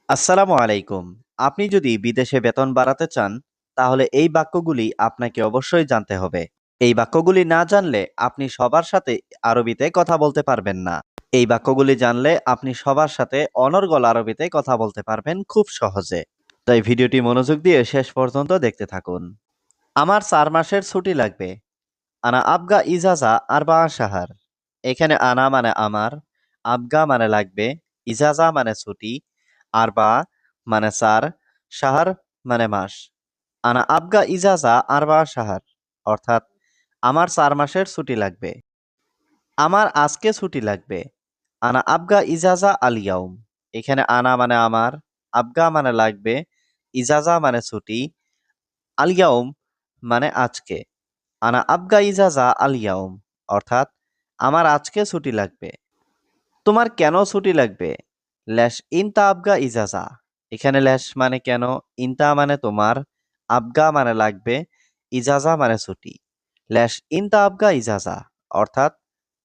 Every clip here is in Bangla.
আসসালামু আলাইকুম। আপনি যদি বিদেশে বেতন বাড়াতে চান, তাহলে এই বাক্যগুলি আপনাকে অবশ্যই জানতে হবে। এই বাক্যগুলি না জানলে আপনি সবার সাথে আরবিতে কথা বলতে পারবেন না। এই বাক্যগুলি জানলে আপনি সবার সাথে অনর্গল আরবিতে কথা বলতে পারবেন খুব সহজে। তাই ভিডিওটি মনোযোগ দিয়ে শেষ পর্যন্ত দেখতে থাকুন। আমার 4 মাসের ছুটি লাগবে। আনা আবগা ইজাজা আরবা শাহার। এখানে আনা মানে আমার, আবগা মানে লাগবে, ইজাজা মানে ছুটি, আরবা মানে 4, শাহার মানে মাস। আনা আবগা ইজাজা আরবা শাহার অর্থাৎ আমার 4 মাসের ছুটি লাগবে। আমার আজকে ছুটি লাগবে। আনা আবগা ইজাজা আল ইয়াউম। এখানে আনা মানে আমার, আবগা মানে লাগবে, ইজাজা মানে ছুটি, আল ইয়াউম মানে আজকে। আনা আবগা ইজাজা আল ইয়াউম অর্থাৎ আমার আজকে ছুটি লাগবে। তোমার কেন ছুটি লাগবে? ল্যাশ ইনতা আবগা ইজাজা। এখানে ল্যাশ মানে কেন, ইনতা মানে তোমার, আবগা মানে লাগবে, ইজাজা মানে ছুটি। ল্যাশ ইনতা আবগা ইজাজা অর্থাৎ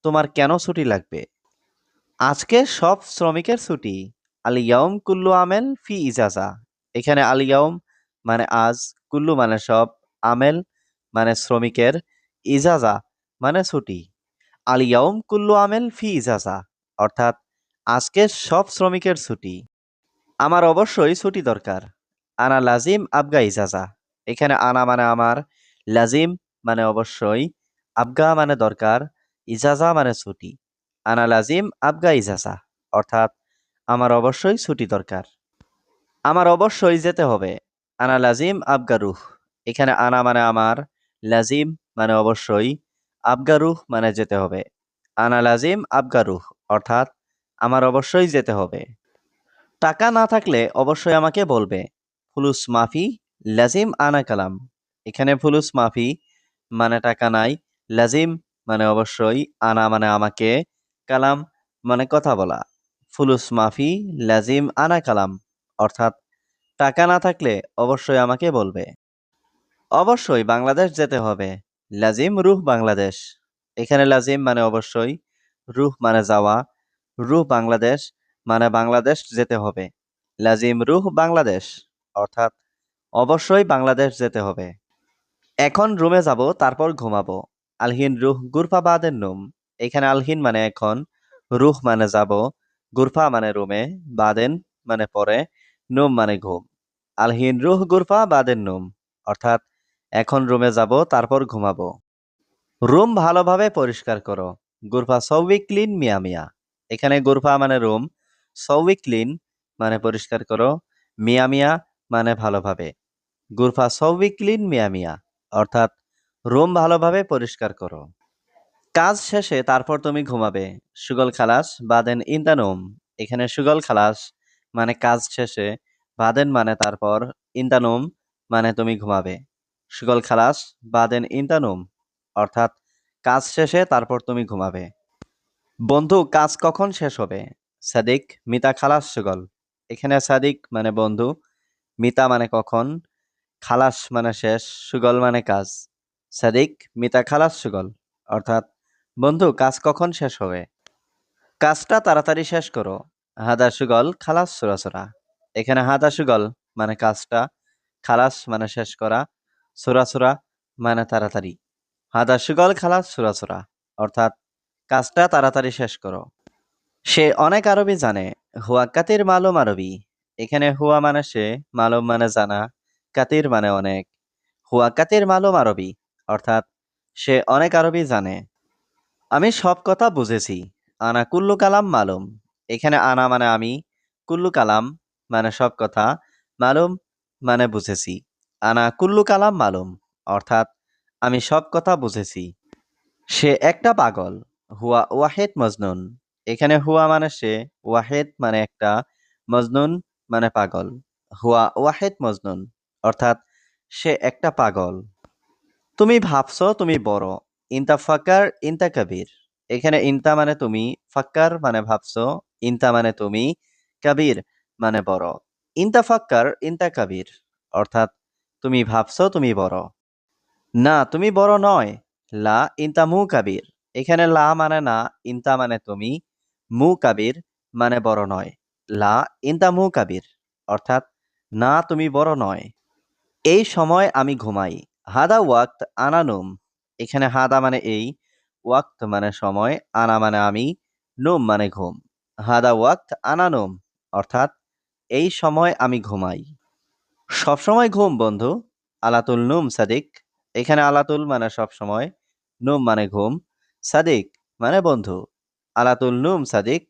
তোমার কেন ছুটি লাগবে। আজকে সব শ্রমিকের ছুটি। আল ইয়াউম কুল্লু আমেল ফি ইজাজা। এখানে আল ইয়াউম মানে আজ, কুল্লু মানে সব, আমেল মানে শ্রমিকের, ইজাজা মানে ছুটি। আল ইয়াউম কুল্লু আমেল ফি ইজাজা অর্থাৎ আজকে সব শ্রমিকের ছুটি। আমার অবশ্যই ছুটি দরকার। আনা লাজিম আবগা ইজাজা। এখানে আনা মানে আমার, লাজিম মানে অবশ্যই, আবগা মানে দরকার, ইজাজা মানে ছুটি। আনা লাজিম আবগা ইজাজা অর্থাৎ আমার অবশ্যই ছুটি দরকার। আমার অবশ্যই যেতে হবে। আনা লাজিম আবগা রুহ। এখানে আনা মানে আমার, লাজিম মানে অবশ্যই, আবগা রুহ মানে যেতে হবে। আনা লাজিম আবগা রুহ অর্থাৎ আমার অবশ্যই যেতে হবে। টাকা না থাকলে অবশ্যই আমাকে বলবে। ফুলুস মাফি লাজিম আনা কালাম। এখানে ফুলুস মাফি মানে টাকা নাই, লাজিম মানে অবশ্যই, আনা মানে আমাকে, কালাম মানে কথা বলা। ফুলুস মাফি লাজিম আনা কালাম অর্থাৎ টাকা না থাকলে অবশ্যই আমাকে বলবে। অবশ্যই বাংলাদেশ যেতে হবে। লাজিম রুহ বাংলাদেশ। এখানে লাজিম মানে অবশ্যই, রুহ মানে যাওয়া, রুহ বাংলাদেশ মানে বাংলাদেশ যেতে হবে। লাজিম রুহ বাংলাদেশ অর্থাৎ অবশ্যই বাংলাদেশ যেতে হবে। এখন রুমে যাব, তারপর ঘুমাবো। আলহিন রুহ গুরফা বাদের নুম। এখানে আলহিন মানে এখন, রুহ মানে যাব, গুরফা মানে রুমে, বাদেন মানে পরে, নুম মানে ঘুম। আলহিন রুহ গুরফা বাদের নুম অর্থাৎ এখন রুমে যাব, তারপর ঘুমাবো। রুম ভালোভাবে পরিষ্কার করো। গুরফা সৌবি ক্লিন মিয়া মিয়া। এখানে গুরফা মানে রুম, সৌবি ক্লিন মানে পরিষ্কার করো, মিয়া মিয়া মানে ভালোভাবে। গুরফা সৌবি ক্লিন মিয়া মিয়া অর্থাৎ রুম ভালোভাবে পরিষ্কার করো। কাজ শেষে তারপর তুমি ঘুমাবে। সুগল খালাস বাদেন ইন্তানুম। এখানে সুগল খালাস মানে কাজ শেষে, বাদেন মানে তারপর, ইন্তানুম মানে তুমি ঘুমাবে। সুগল খালাস বাদেন ইন্তানুম অর্থাৎ কাজ শেষে তারপর তুমি ঘুমাবে। বন্ধু কাজ কখন শেষ হবে? সাদিক মিতা খালাস সুগল। এখানে সাদিক মানে বন্ধু, মিতা মানে কখন, খালাস মানে শেষ, সুগল মানে কাজ। সাদিক মিতা খালাস সুগল অর্থাৎ বন্ধু কাজ কখন শেষ হবে? কাজটা তাড়াতাড়ি শেষ করো। হাদা সুগল খালাস সুরাসুরা। এখানে হাদা সুগল মানে কাজটা, খালাস মানে শেষ করা, সুরাসুরা মানে তাড়াতাড়ি। হাদা সুগল খালাস সুরাসুরা অর্থাৎ কাজটা তাড়াতাড়ি শেষ করো। সে অনেক আরবি জানে। হুয়া কাতির মালুম আরবি। এখানে হুয়া মানে সে, মালুম মানে জানা, কাতির মানে অনেক। হুয়া কাতির মালুম আরবি অর্থাৎ সে অনেক আরবি জানে। আমি সব কথা বুঝেছি। আনা কুল্লু কালাম মালুম। এখানে আনা মানে আমি, কুল্লু কালাম মানে সব কথা, মালুম মানে বুঝেছি। আনা কুল্লু কালাম মালুম অর্থাৎ আমি সব কথা বুঝেছি। সে একটা পাগল। হুয়া ওয়াহেদ মজনুন। এখানে হুয়া মানে সে, ওয়াহেদ মানে একটা, মজনুন মানে পাগল। হুয়া ওয়াহেদ মজনুন অর্থাৎ সে একটা পাগল। তুমি ভাবছো তুমি বড়। ইনতা ফাক্কার ইনতা কবির। এখানে ইনতা মানে তুমি, ফাক্কার মানে ভাবছো, ইনতা মানে তুমি, কবির মানে বড়। ইনতা ফাক্কার ইনতা কবির অর্থাৎ তুমি ভাবছো তুমি বড়। না তুমি বড় নয়। লা ইনতা মু কাবির। এখানে লা মানে না, ইনতা মানে তুমি, মু কাবির মানে বড় নয়। লা ইনতা মু কাবির অর্থাৎ না তুমি বড় নয়। এই সময় আমি ঘুমাই। হাদা ওয়াক্ত আনা নুম। এখানে হাদা মানে এই, ওয়াক্ত মানে সময়, আনা মানে আমি, নুম মানে ঘুম। হাদা ওয়াক্ত আনা নুম, অর্থাৎ এই সময় আমি ঘুমাই। সবসময় ঘুম বন্ধু। আলাতুল নুম সাদিক। এখানে আলাতুল মানে সবসময়, নুম মানে ঘুম, সাদিক মানে বন্ধু। আলাতুল নুম সাদিক,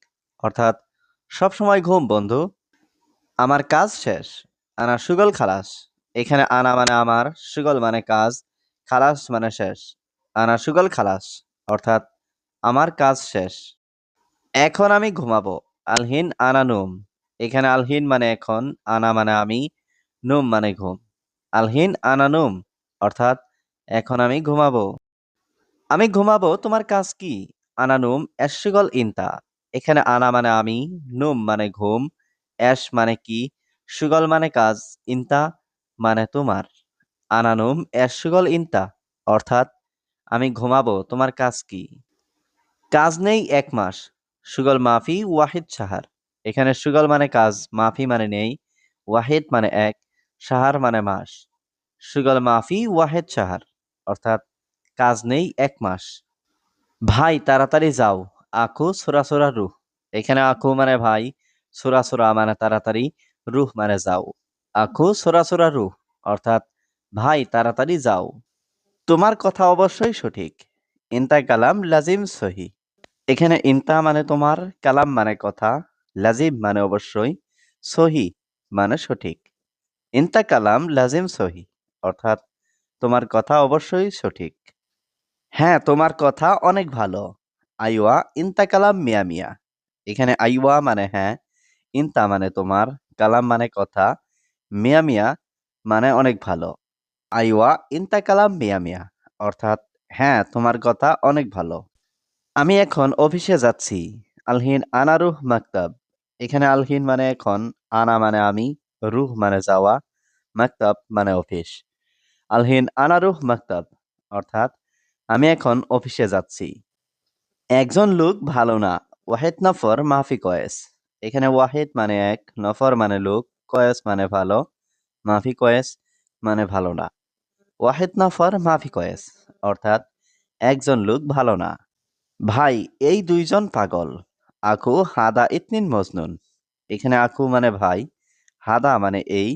অর্থাৎ সবসময় ঘুম বন্ধু। আমার কাজ শেষ। আনা সুগল খালাস। এখানে আনা মানে আমার, সুগল মানে কাজ, খালাস মানে শেষ। আনা সুগল খালাস, অর্থাৎ আমার কাজ শেষ। এখন আমি ঘুমাবো। আলহিন আনা নুম। এখানে আলহিন মানে এখন, আনা মানে আমি, নুম মানে ঘুম। আলহিন আনা নুম, অর্থাৎ এখন আমি ঘুমাবো। আমি ঘুমাবো, তোমার কাজ কি? আনা নুম এসগল ইনতা। এখানে আনা মানে আমি, নুম মানে ঘুম, এস মানে কি, সুগল মানে কাজ, ইনতা মানে তোমার। আনা নুম এসগল ইনতা, অর্থাৎ আমি ঘুমাবো, তোমার কাজ কি? কাজ নেই 1 মাস। সুগল মাফি ওয়াহিদ সাহার। এখানে সুগল মানে কাজ, মাফি মানে নেই, ওয়াহিদ মানে এক, সাহার মানে মাস। সুগল মাফি ওয়াহিদ সাহার, অর্থাৎ কাজ নেই 1 মাস। ভাই তাড়াতাড়ি যাও। আখু সোরা সোরা রুহ। এখানে আখু মানে ভাই, সোরা সোরা মানে তাড়াতাড়ি, রুহ মানে যাও। আখু সোরা সোরা রুহ, অর্থাৎ ভাই তাড়াতাড়ি যাও। তোমার কথা অবশ্যই সঠিক। ইনতা কালাম লাজিম সহি। এখানে ইনতা মানে তোমার, কালাম মানে কথা, লাজিম মানে অবশ্যই, সহি মানে সঠিক। ইনতা কালাম লাজিম সহি, অর্থাৎ তোমার কথা অবশ্যই সঠিক। হ্যাঁ তোমার কথা অনেক ভালো। আইওয়া ইনতা কালাম মিয়া মিয়া। এখানে আইওয়া মানে হ্যাঁ, ইনতা মানে তোমার, কালাম মানে কথা, মিয়া মিয়া মানে অনেক ভালো। আইওয়া ইনতা কালাম মিয়া মিয়া, অর্থাৎ হ্যাঁ তোমার কথা অনেক ভালো। আমি এখন অফিসে যাচ্ছি। আলহিন আনা রুহ মাকতাব। এখানে আলহিন মানে এখন, আনা মানে আমি, রুহ মানে যাওয়া, মাকতাব মানে অফিস। আলহিন আনা রুহ মাকতাব, অর্থাৎ আমি এখন অফিসে যাচ্ছি। একজন লোক ভালো না। ওয়াহেদ নফর মাফি কয়েস। এখানে ওয়াহেদ মানে এক, নফর মানে লোক, কয়েস মানে ভালো, মাফি কয়েস মানে ভালো না। ওয়াহেদ নফর মাফি কয়েস, অর্থাৎ একজন লোক ভালো না। ভাই এই দুইজন পাগল। আখু হাদা ইতনিন মজনুন। এখানে আখু মানে ভাই, হাদা মানে এই,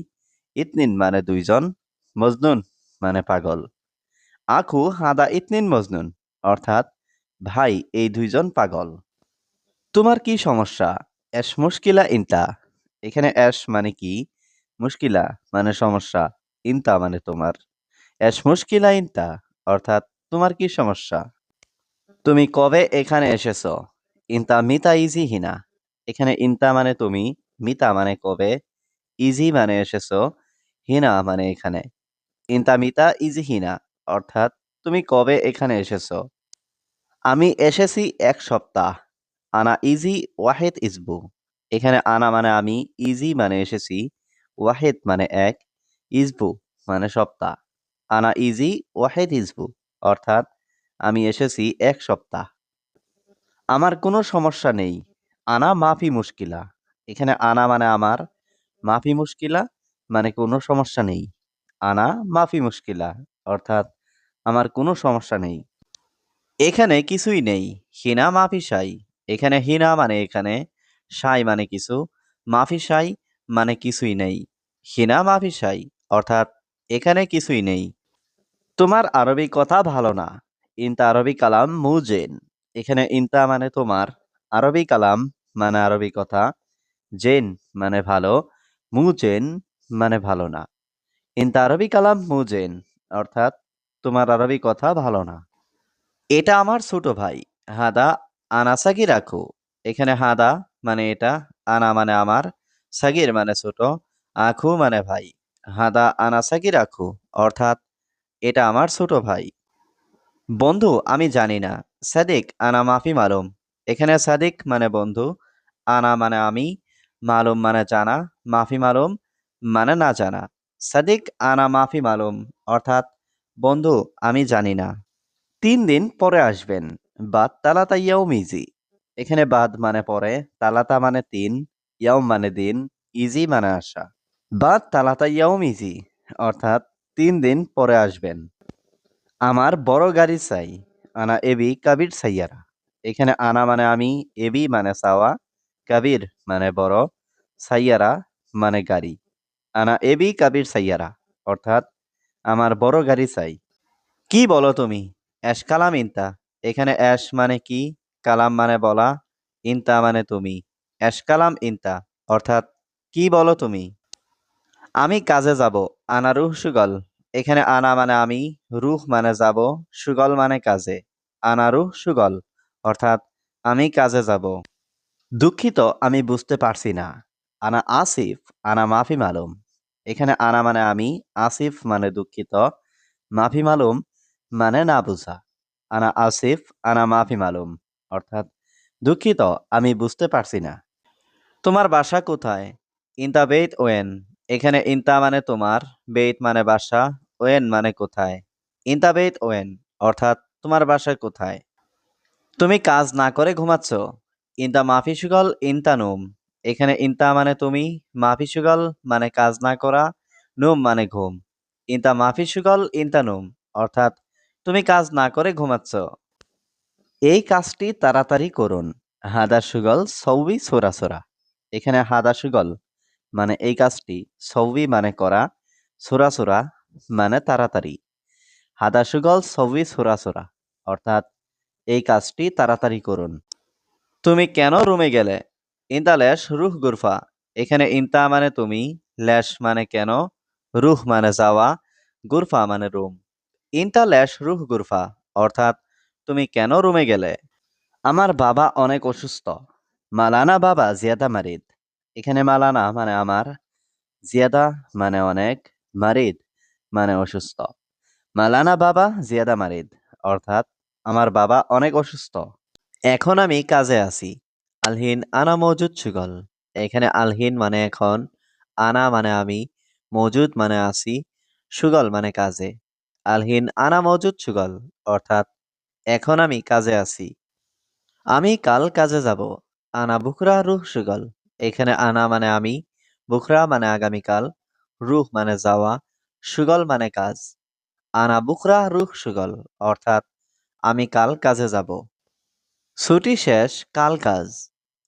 ইতনিন মানে দুইজন, মজনুন মানে পাগল। আখু হাদা ইতনিন মজনুন, অর্থাৎ ভাই এই দুইজন পাগল। তোমার কি সমস্যা? এস মুশকিলা ইনতা। এখানে এস মানে কি, মুশকিলা মানে সমস্যা, ইনতা মানে তোমার। এস মুশকিলা ইনতা, অর্থাৎ তোমার কি সমস্যা? তুমি কবে এখানে এসেছো? ইনতা মিতা ইজি হিনা। এখানে ইনতা মানে তুমি, মিতা মানে কবে, ইজি মানে এসেছো, হিনা মানে এখানে। ইনতা মিতা ইজি হিনা, অর্থাৎ তুমি কবে এখানে এসেছো? আমি এসেছি 1 সপ্তাহ। আনা ইজি ওয়াহেদ ইসবু। এখানে আনা মানে আমি, ইজি মানে এসেছি, ওয়াহেদ মানে এক, ইসবু মানে সপ্তাহ। আনা ইজি ওয়াহেদ ইসবু, অর্থাৎ আমি এসেছি 1 সপ্তাহ। আমার কোনো সমস্যা নেই। আনা মাফি মুশকিলা। এখানে আনা মানে আমার, মাফি মুশকিলা মানে কোনো সমস্যা নেই। আনা মাফি মুশকিলা, অর্থাৎ আমার কোনো সমস্যা নেই। এখানে কিছুই নেই। হিনা মাফি সাই। এখানে হিনা মানে এখানে, সাই মানে কিছু, মাফি সাই মানে কিছুই নেই। হিনা মাফি সাই, অর্থাৎ এখানে কিছুই নেই। তোমার আরবি কথা ভালো না। ইনতা আরবি কালাম মুজেন। এখানে ইনতা মানে তোমার, আরবি কালাম মানে আরবি কথা, জেন মানে ভালো, মুজেন মানে ভালো না। ইনতা আরবি কালাম মুজেন, অর্থাৎ তোমার আরবি কথা ভালো না। এটা আমার ছোট ভাই। হাদা আনা সাগির আখু। এখানে হাদা মানে এটা, আনা মানে আমার, সাগির মানে ছোট, আখু মানে ভাই। হাদা আনা সাগির আখু, অর্থাৎ এটা আমার ছোট ভাই। বন্ধু আমি জানি না। সাদিক আনা মাফি মালুম। এখানে সাদিক মানে বন্ধু, আনা মানে আমি, মালুম মানে জানা, মাফি মালুম মানে না জানা। সাদিক আনা মাফি মালুম, অর্থাৎ বন্ধু আমি জানি না। 3 দিন পরে আসবেন। বাদ তালাতা ইয়াউম ইজি। এখানে বাদ মানে পরে, তালাতা মানে 3, ইয়াউম মানে দিন, ইজি মানে আসা। বাদ তালাতা ইয়াউম ইজি অর্থাৎ 3 দিন পরে আসবেন। আমার বড় গাড়ি চাই। আনা এবি কাবির সাইয়ারা। এখানে আনা মানে আমি, এবি মানে চাওয়া, কাবির মানে বড়, সাইয়ারা মানে গাড়ি। আনা এবি কাবির সাইয়ারা অর্থাৎ আমার বড় গাড়ি চাই। কি বলো তুমি? অ্যাশ কালাম ইনতা। এখানে অ্যাশ মানে কি, কালাম মানে বলা, ইনতা মানে তুমি। অ্যাশ কালাম ইনতা অর্থাৎ কি বলো তুমি? আমি কাজে যাব। আনা রুহ সুগল। এখানে আনা মানে আমি, রুহ মানে যাব, সুগল মানে কাজে। আনা রুহ সুগল অর্থাৎ আমি কাজে যাব। দুঃখিত, আমি বুঝতে পারছি না। আনা আসিফ, আনা মাফি মালুম। এখানে আনা মানে আমি, আসিফ মানে দুঃখিত, মাফি মালুম মানে না বুঝা। আনা আসিফ, আনা মাফি মালুম অর্থাৎ দুঃখিত, আমি বুঝতে পারছি না। তোমার বাসা কোথায়? ইনতা বেইত ওয়েন। এখানে ইনতা মানে তোমার, বেইত মানে বাসা, ওয়েন মানে কোথায়। ইনতা বেইত ওয়েন অর্থাৎ তোমার বাসা কোথায়। তুমি কাজ না করে ঘুমাচ্ছ। ইনতা মাফি সুগল ইনতা নুম। এখানে ইনতা মানে তুমি, মাফি সুগল মানে কাজ না করা, নুম মানে ঘুম। ইনতা মাফি সুগল ইনতা নুম অর্থাৎ তুমি কাজ না করে ঘুমাচ্ছ। এই কাজটি তাড়াতাড়ি করুন। হাদা সুগল সৌবি সোরা সোরা। এখানে হাদা সুগল মানে এই কাজটি, সৌবি মানে করা, সোরা সোরা মানে তাড়াতাড়ি। হাদা সুগল সৌবি সোরা সোরা অর্থাৎ এই কাজটি তাড়াতাড়ি করুন। তুমি কেন রুমে গেলে? ইনতা ল্যাশ রুহ গুরফা। এখানে ইনতা মানে তুমি, ল্যাশ মানে কেন, রুহ মানে যাওয়া, গুরফা মানে রুম। ইনতা ল্যাশ রুহ গুরফা অর্থাৎ তুমি কেন রুমে গেলে? আমার বাবা অনেক অসুস্থ। মালানা বাবা জিয়াদা মারিদ। এখানে মালানা মানে আমার, জিয়াদা মানে অনেক, মারিদ মানে অসুস্থ। মালানা বাবা জিয়াদা মারিদ অর্থাৎ আমার বাবা অনেক অসুস্থ। এখন আমি কাজে আছি। আলহিন আনা মজুদ সুগল। এখানে আলহিন মানে এখন, আনা মানে আমি, মজুদ মানে আছি, সুগল মানে কাজে। আলহিন আনা মজুদ সুগল অর্থাৎ এখন আমি কাজে আছি। আমি কাল কাজে যাব। আনা বুকরা রুহ সুগল। এখানে আনা মানে আমি, বুকরা মানে আগামীকাল, রুহ মানে যাওয়া, সুগল মানে কাজ। আনা বুকরা রুহ সুগল অর্থাৎ আমি কাল কাজে যাব। ছুটি শেষ, কাল কাজ।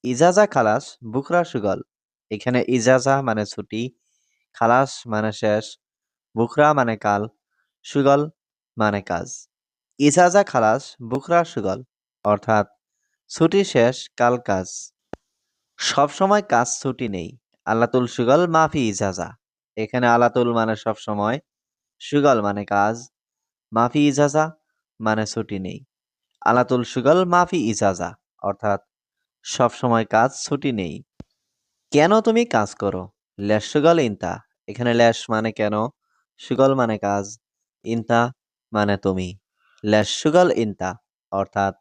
ইজাজা খালাস বুকরা সুগল। এখানে ইজাজা মানে ছুটি, খালাস মানে শেষ, বুকরা মানে কাল, সুগল মানে কাজ। ইজাজা খালাস বুকরা সুগল অর্থাৎ ছুটি শেষ, কাল কাজ। সব সময় কাজ ছুটি নেই। আল্লাতুল সুগল মাফি ইজাজা। এখানে আলাতুল মানে সব সময়, সুগল মানে কাজ, মাফি ইজাজা মানে ছুটি নেই। আলাতুল সুগল মাফি ইজাজা অর্থাৎ সব সময় কাজ ছুটি নেই। কেন তুমি কাজ করো? ল্যাশ সুগল ইনতা। এখানে ল্যাশ মানে কেন, সুগল মানে কাজ, ইনতা মানে তুমি। ল্যাশ সুগল ইনতা অর্থাৎ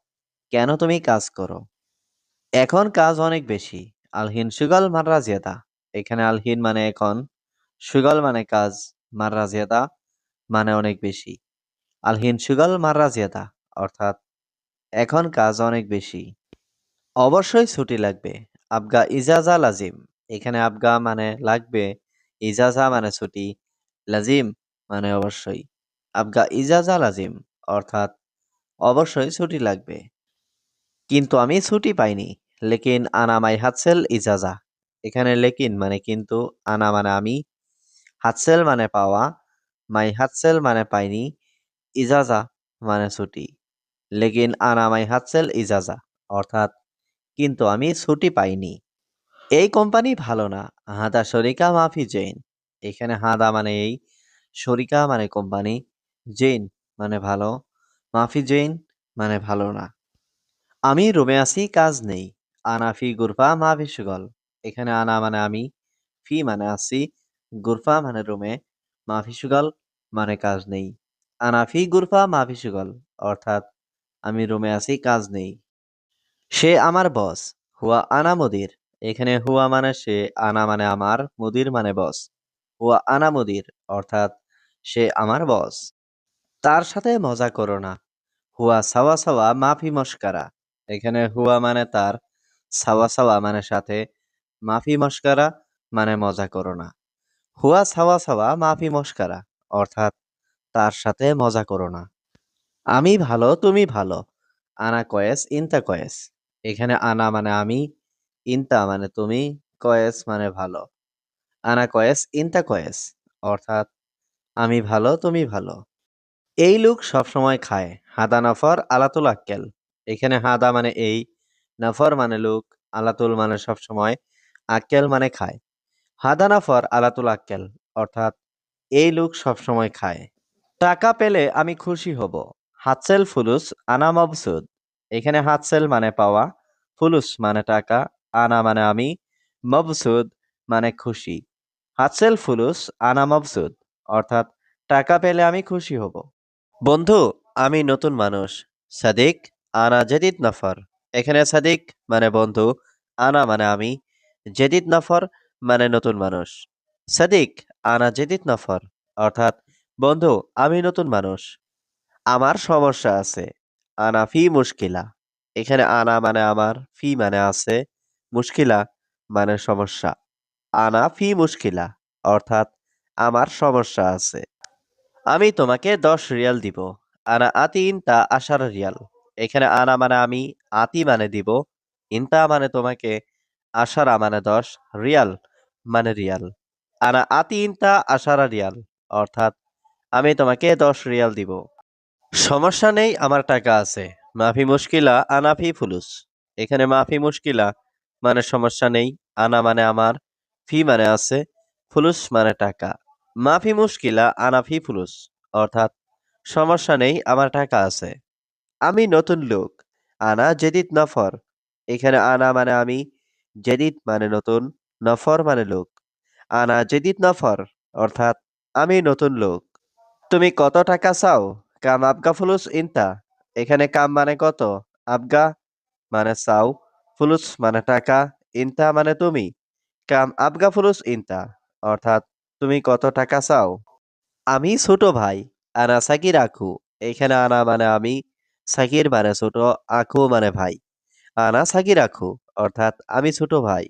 কেন তুমি কাজ করো? এখন কাজ অনেক বেশি। আলহিন সুগল মাররা জিয়াদা। এখানে আলহিন মানে এখন, সুগল মানে কাজ, মাররা জিয়াদা মানে অনেক বেশি। আলহিন সুগল মাররা জিয়াদা অর্থাৎ এখন কাজ অনেক বেশি। অবশ্যই ছুটি লাগবে। আবগা ইজাজা লাজিম। এখানে আবগা মানে লাগবে, ইজাজা মানে ছুটি, লাজিম মানে অবশ্যই। আবগা ইজাজা লাজিম অর্থাৎ অবশ্যই ছুটি লাগবে। কিন্তু আমি ছুটি পাইনি। লেকিন আনা মাই হাতসেল ইজাজা। এখানে লেকিন মানে কিন্তু, আনা মানে আমি, হাতসেল মানে পাওয়া, মাই হাতসেল মানে পাইনি, ইজাজা মানে ছুটি। লেকিন আনা মাই হাতসেল ইজাজা অর্থাৎ কিন্তু আমি ছুটি পাইনি। এই কোম্পানি ভালো না। হাদা শরিকা মাফি জৈন। এখানে হাদা মানে এই, শরিকা মানে কোম্পানি, জৈন মানে ভালো, মাফি জৈন মানে ভালো না। আমি রুমে আছি, কাজ নেই। আনা ফি গুরফা মাফি সুগল। এখানে আনা মানে আমি, ফি মানে আছি, গুরফা মানে রুমে, মাফি সুগল মানে কাজ নেই। আনা ফি গুরফা মাফি সুগল অর্থাৎ আমি রুমে আছি, কাজ নেই। সে আমার বস। হুয়া আনা মুদির। এখানে হুয়া মানে সে, আনা মানে আমার, মুদির মানে বস। হুয়া আনা মুদির অর্থাৎ সে আমার বস। তার সাথে মজা করো না। হুয়া সাওয়া সাওয়া মাফি মস্কারা। এখানে হুয়া মানে তার, সাওয়া সাওয়া মানে সাথে, মাফি মস্কারা মানে মজা করো না। হুয়া সাওয়া সাওয়া মাফি মস্কারা, অর্থাৎ তার সাথে মজা করো না। আমি ভালো তুমি ভালো, আনা কয়েস ইনতা কয়েস। এখানে আনা মানে আমি, ইনতা মানে তুমি, কয়েস মানে ভালো। আনা কয়েস ইনতা কয়েস, অর্থাৎ আমি ভালো তুমি ভালো। এই লোক সবসময় খায়। হাদা নফর আলাতুল আক্কেল। এখানে হাদা মানে এই, নফর মানে লোক, আলাতুল মানে সবসময়, আক্কেল মানে খায়। হাদা নফর আলাতুল আক্কেল, অর্থাৎ এই লোক সবসময় খায়। টাকা পেলে আমি খুশি হব। হাতসেল ফুলুস আনা মবসুদ। এখানে হাতসেল মানে পাওয়া, ফুলুস মানে টাকা, আনা মানে আমি, মবসুদ মানে খুশি। হাতসেল ফুলুস আনা মবসুদ, অর্থাৎ টাকা পেলে আমি খুশি হব। বন্ধু, আমি নতুন মানুষ। সাদিক আনা জেদিদ নফর। এখানে সাদিক মানে বন্ধু, আনা মানে আমি, জেদিদ নফর মানে নতুন মানুষ। সাদিক আনা জেদিদ নফর, অর্থাৎ বন্ধু আমি নতুন মানুষ। আমার সমস্যা আছে। আনা ফি মুশকিলা। এখানে আনা মানে আমার, ফি মানে আছে, মুশকিলা মানে সমস্যা। আনা ফি মুশকিলা, অর্থাৎ আমার সমস্যা আছে। আমি তোমাকে 10 রিয়াল দিব। আনা আতি ইনতা 10 রিয়াল। এখানে আনা মানে আমি, আতি মানে দিব, ইনতা মানে তোমাকে, আশারা মানে 10, রিয়াল মানে রিয়াল। আনা আতি ইনতা 10 রিয়াল, অর্থাৎ আমি তোমাকে 10 রিয়াল দিব। সমস্যা নেই, আমার টাকা আছে। মাফি মুশকিলা আনা ফি ফুলুস। এখানে মাফি মুশকিলা মানে সমস্যা নেই, আনা মানে আমার, ফি মানে আছে, ফুলুস মানে টাকা। মাফি মুশকিলা আনা ফি ফুলুস, অর্থাৎ সমস্যা নেই, আমার টাকা আছে। আমি নতুন লোক। আনা জেদিদ নফর। এখানে আনা মানে আমি, জেদিদ মানে নতুন, নফর মানে লোক। আনা জেদিদ নফর, অর্থাৎ আমি নতুন লোক। তুমি কত টাকা চাও? কাম আবগা ফুলুস ইনতা। এখানে কাম মানে কত, আবগা মানে চাও, ফুলুস মানে টাকা, ইনতা মানে তুমি। কাম আবগা ফুলুস ইনতা, অর্থাৎ তুমি কত টাকা চাও? আমি ছোট ভাই। আনা সাকির আখু। এখানে আনা মানে আমি, সাকির মানে ছোট, আখু মানে ভাই। আনা সাকির আখু, অর্থাৎ আমি ছোট ভাই।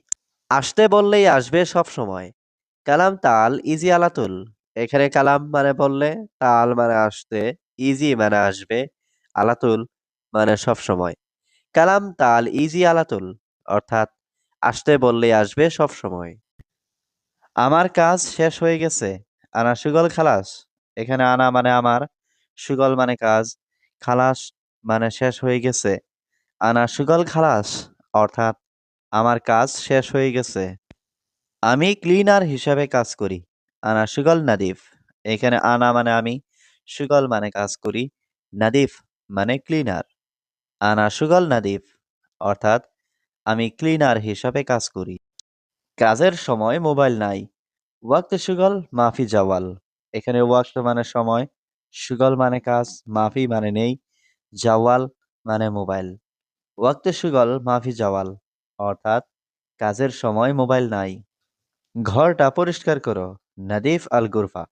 আসতে বললেই আসবে সব সময়। কালাম তাল ইজি আলাতুল। এখানে কালাম মানে বললে, তাল মানে আসতে, ইজি মানে আসবে, আলাতুল মানে সব সময়। কালাম তাল ইজি আলাতুল, অর্থাৎ আসতে বললেই আসবে সব সময়। আমার কাজ শেষ হয়ে গেছে। আনা সুগল খালাস। এখানে আনা মানে আমার, সুগল মানে কাজ, খালাস মানে শেষ হয়ে গেছে। আনা সুগল খালাস, অর্থাৎ আমার কাজ শেষ হয়ে গেছে। আমি ক্লিনার হিসাবে কাজ করি। আনা সুগল নাদিফ। এখানে আনা মানে আমি, সুগল মানে কাজ করি, নাদিফ মানে ক্লিনার। আনা সুগল নাদিফ, অর্থাৎ আমি ক্লিনার হিসাবে কাজ করি। কাজের সময় মোবাইল নাই। ওয়াক্ত সুগল মাফি জাওয়াল। এখানে ওয়াক্ত মানে সময়, সুগল মানে কাজ, মাফি মানে নেই, জাওয়াল মানে মোবাইল। ওয়াক্ত সুগল মাফি জাওয়াল, অর্থাৎ কাজের সময় মোবাইল নাই। ঘরটা পরিষ্কার করো। নাদিফ আল গুরফা।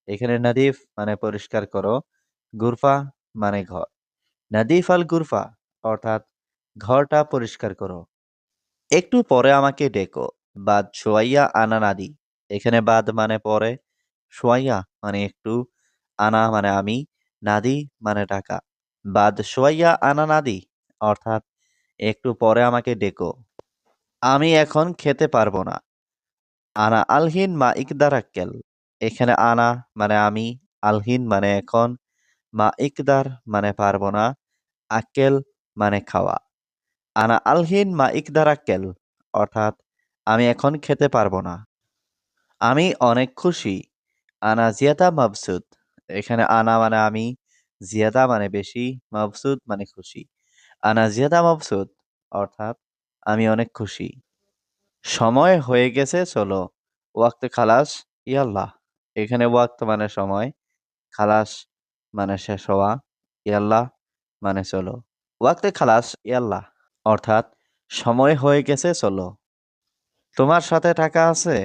এখানে নাদিফ মানে পরিষ্কার করো, গুরফা মানে ঘর। নাদিফ আল গুরফা, অর্থাৎ ঘরটা পরিষ্কার করো। একটু পরে আমাকে ডেকো। বাদ শোয়াইয়া আনা নাদি। এখানে বাদ মানে পরে, শোয়াইয়া মানে একটু, আনা মানে আমি, নাদি মানে টাকা। বাদ শোয়াইয়া আনা নাদি, অর্থাৎ একটু পরে আমাকে ডেকো। আমি এখন খেতে পারবো না। আনা আলহিন মা ইকদার আক্কেল। এখানে আনা মানে আমি, আলহিন মানে এখন, মা ইকদার মানে পারবো না, আক্কেল মানে খাওয়া। আনা আলহিন মা ইকদার আক্কেল, অর্থাৎ আমি এখন খেতে পারবো না। আমি অনেক খুশি। আনা জিয়াদা মাবসুদ। এখানে আনা মানে আমি, জিয়াদা মানে বেশি, মাবসুদ মানে খুশি। আনা জিয়াদা মাবসুদ, অর্থাৎ আমি অনেক খুশি। সময় হয়ে গেছে, চলো। ওয়াক্ত খালাস, ইয়াল্লাহ। এখানে ওয়াক্ত মানে সময়, খালাস মানে শেষ হওয়া, ইয়াল্লাহ মানে চলো। ওয়াক্ত খালাস ইয়াল্লাহ, অর্থাৎ সময় হয়ে গেছে, চলো। তোমার সাথে টাকা আছে?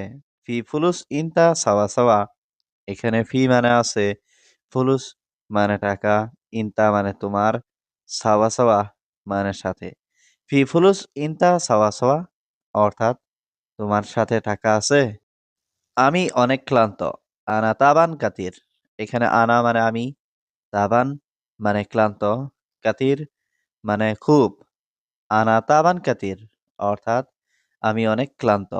ফি ফুলুস ইনতা সাওয়া সাওয়া। এখানে ফি মানে আছে, ফুলুস মানে টাকা, ইনতা মানে তোমার, সাওয়া সাওয়া মানে সাথে। ফি ফুলুস ইনতা সাওয়া সাওয়া, অর্থাৎ তোমার সাথে টাকা আছে? আমি অনেক ক্লান্ত। আনা তাবান কাতির। এখানে আনা মানে আমি, তাবান মানে ক্লান্ত, কাতির মানে খুব। আনা তাবান কাতির অর্থাৎ আমি অনেক ক্লান্ত।